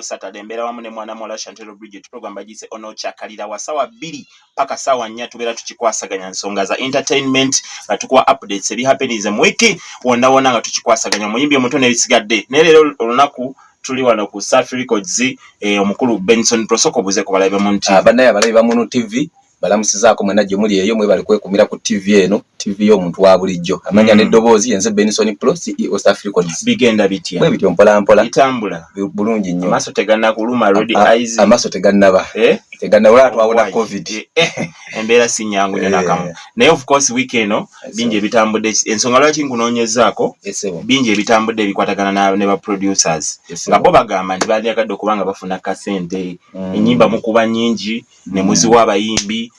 Saturday mbera wamu ne mwana mola Chantelo Bridget program bagise ono chakalira wasawa 2 paka sawa 4 tubera tukikwasaganya nsonga za entertainment nga tukwa updates ebi happenings mu wiki wona nga tukikwasaganya muyimbi omuto ne bisigadde ne lero olunaku tuli wano ku Safi Records omukulu Benson Prosoko buze ko balabe mu TV abanaye mu TV balamusizaako mwena gye muli eyo mwe bali kwekumira ku TV eno TV y'omuntu wa bulijjo amanya n'eddoboozi yenze Benson Pro CEO Safi Records bigenda bitya mwe bityo mpola itambula bulungi nnyo amaso teganna kuluma red eyes amaso tegannaba tegannawula twawula covid embeera sinyangu nakamu naye of course weekend bingi ebitambudde ensonga lwaki nkunoonyezaako bingi ebitambudde ebikwatagana ne ba producers nga bo bagamba nti balyakadde okubanga bafuna kasente ennyimba mukuba nnyingi ne muziwa abayimbi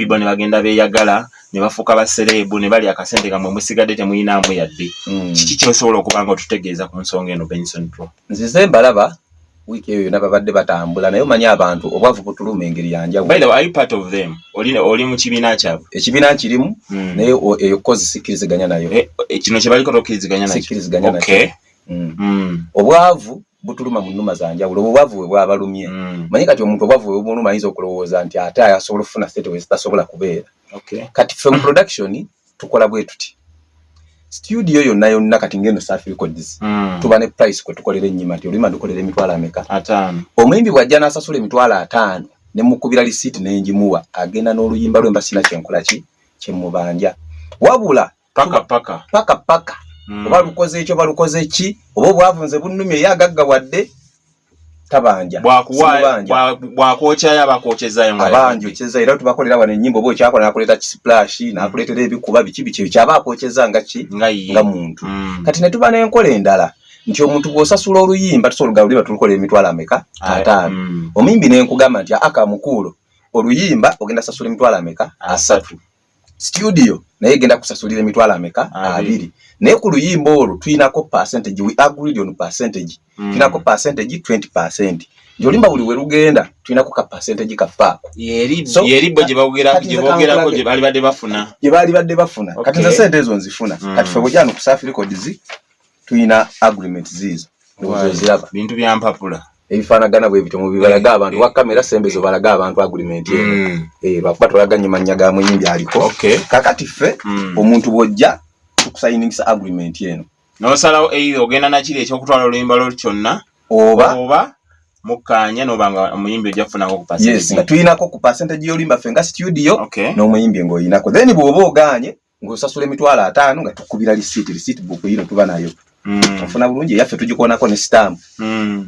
bo ne bagenda beeyagala ne bafuuka basereebu ne bali akasente kamwe musigadde temuyinaamu yadde kiki kyosobola okubanga otutegeeza ku nsonga eno Benson Pro nzize mbalaba wiki eyo yonna babadde batambula naye omanyi abantu obwavu butuluma engeri yanjawulo. By the way, are you part of them? Oli mu kibiina kyabwe? Ekibiina kirimu naye eyo kozi sikkiriziganya nayo. Kino kye baliko tokkiriziganya nayo? Sikkiriziganya nayo. Okay. Obwavu butuluma mu nnuma za njawulo. Obwavu bwe bwabalumye. Manyi kati omuntu obwavu bwe bumuluma ayinza okulowooza nti ate asobola okufuna ssente we zitasobola kubeera. Okay. Kati film production tukola bwe tuti. Studio yonna kati ngeno Safi Records tuba ne price kwe tukolera ennyima nti olima dukolera emitwalo ameka 5 omuyimbi bwajja n'asasula emitwalo 5 ne mukubira receipt n'enjimuwa agenda n'oluyimba lwe mbasina kyenkola ki kyemubanja wabula paka oba lukoze ekyo balukoze ki oba obwavunze bunnumye yagagga wadde tabanja bwakwokya abakokyezaayo abanjo kyeza era tubakolera wano ennyimba oba okyakola nakuleeta kisplash nakuleetera ebikuba biki kyaba akokyeza nga muntu kati ne tuba n'enkola endala nti omuntu bw'osasula oluyimba tusolugabulira tulukolera emitwalo ameka 5 omuyimbi n'enkugamba nti akamukuulo oluyimba ogenda sasula emitwalo ameka 3 studio naye genda kusasulira emitwalo ameka 2 naye ku luyimba olwo tulinako percentage we agreed on percentage tulinako percentage 20% njolimba buli we lugenda tulinako ka percentage ka paako yeribbo gye boogerako gye bali badde bafuna kati nze sente ezo nzifuna kati fe bwojano ku Safi Records tulina agreement zizo ziraba bintu bya mpapula ebifaanagana bwe bityo mu bibalaga abantu wa kamera sembezo balaga abantu agreement eno lwakuba tolaganye mannya ga muyimbi aliko kakati ffe omuntu bwojja tukusayiningisa agreement eno n'osalawo ogenda nakiri ekyokutwala oluyimba lwo kyonna oba mukkaanya n'obanga omuyimbi ojja kufunako ku percentage. Yes, nga tulinako ku percentage y'oluyimba ffe nga studio n'omuyimbi ng'oyinako then bw'oba oganye ng'osasula emitwalo 5 nga tukubira receipt book yino tuba nayo ofuna bulungi yaffe tugikoonako ne stamp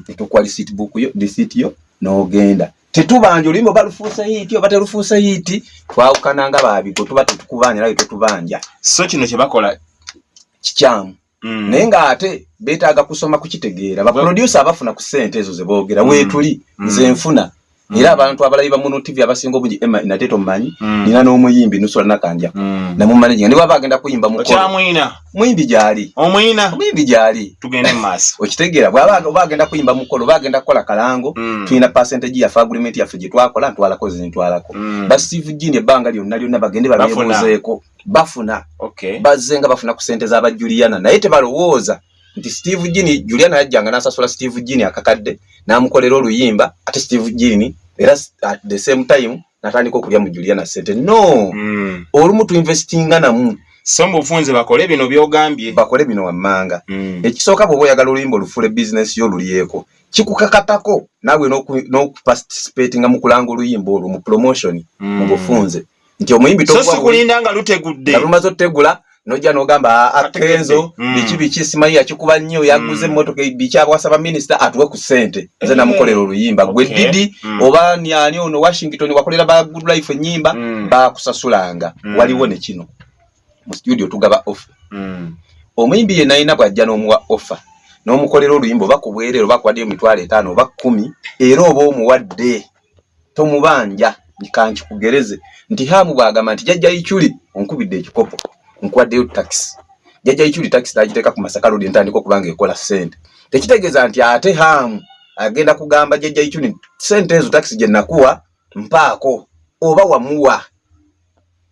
netukuwa receipt yo n'ogenda tetubanja oluyimba oba lufuuse hiiti oba terufuuse hiiti twawukana nga babigo tuba tetukubanja naye tetubanja so kino kye bakola kikyamu naye ng'ate beetaaga kusoma kukitegeera baproducer abafuna ku ssente ezo ze boogera weetuli nze nfuna era abantu abalayiba muno TV abasinga obungi Emma inate tomanyi nina n'omuyimbi Nusura Nakanja na mu managing ne baba agenda kuyimba mu kya mwina muyimbi gyali omuyimbi gyali tugende maaso okitegeera bwaba agenda kuyimba mu kolo bagenda kukola kalango tulina percentage ya agreement yaffe gye twakola ntwalako zintwalako ba Steve Gini ebbanga lyonna bagende babeebuzeeko bafuna bazzenga bafuna ku ssente z'aba Juliana naye tebalowooza nti Steve Gini Juliana yajjanga n'asasula Steve Gini akakadde n'amukolera oluyimba ate Steve Gini era at the same time natandika okulya mu Juliana ssente no olumu tu investinga namu sombo funze bakole bino byogambye bakole bino wammanga ekisooka bw'oba oyagala oluyimba olufule business yo lulyeko kikukakatako naawe n'okuparticipatinga mu kulanga oluyimba olwo mu promotion mu bufunze nti omuyimbi so sikulinda nga lutegudde nga lumaze otegula nojja n'ogamba akenzo biki simanyi yakikuba nnyo yaguze emmotoka biki abwasaba minisita atuwe ku ssente nze namukolera oluyimba gwe Didi oba ani ono Washington wakolera ba Good Life ennyimba bakusasulanga waliwo ne kino mu studio tugaba offer omuyimbi yenna ayina bw'ajja n'omuwa offer n'omukolera oluyimba oba ku bwereere oba kuwadde emitwalo 5 oba 10 era oba omuwadde tomubanja nikankikugereze nti hamu bwagamba nti jjajja Ichuli onkubidde ekikopo nkuwaddeyo taxi jjajja Ichuli taxi tagiteeka ku Masaka Road entandika okubanga ekola ssente tekitegeeza nti ate hamu agenda kugamba jjajja Ichuli ssente ezo taxi gye nakuwa mpaako oba wamuwa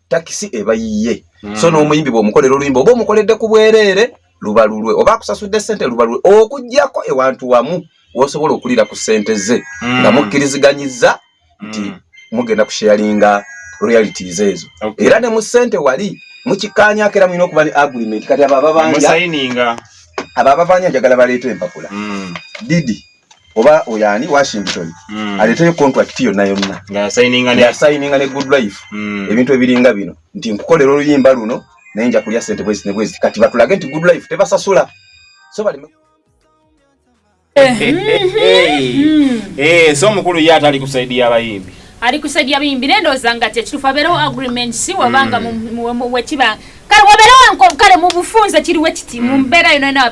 taxi eba yiye so n'omuyimbi bw'omukolera oluyimba oba omukoledde ku bwereere luba lulwe oba akusasudde ssente luba lulwe okuggyako ewantu wamu wosobola okulira ku ssente ze nga mukkiriziganyiza nti mugenda kusharinga royalties ezo era ne mu ssente wali mukikanyako era mulina okuba ne agreement kati ababanja njagala baleeta empapula Didi oba oyani Washington aleeteyo contract yonna yasayininga ne Good Life ebintu ebiringa bino nti nkukolera oluyimba luno naye nja kulya ssente bwezi kati batulage nti Good Life tebasasula so bali so mukulu ye atali kusaidia abayimbi ali kusaidia bayimbi nendoza nga tekitufa berewo agreement si wabanga mu wekiba kale waberewo kale mu bufunza kiri wekiti mu mbera ino na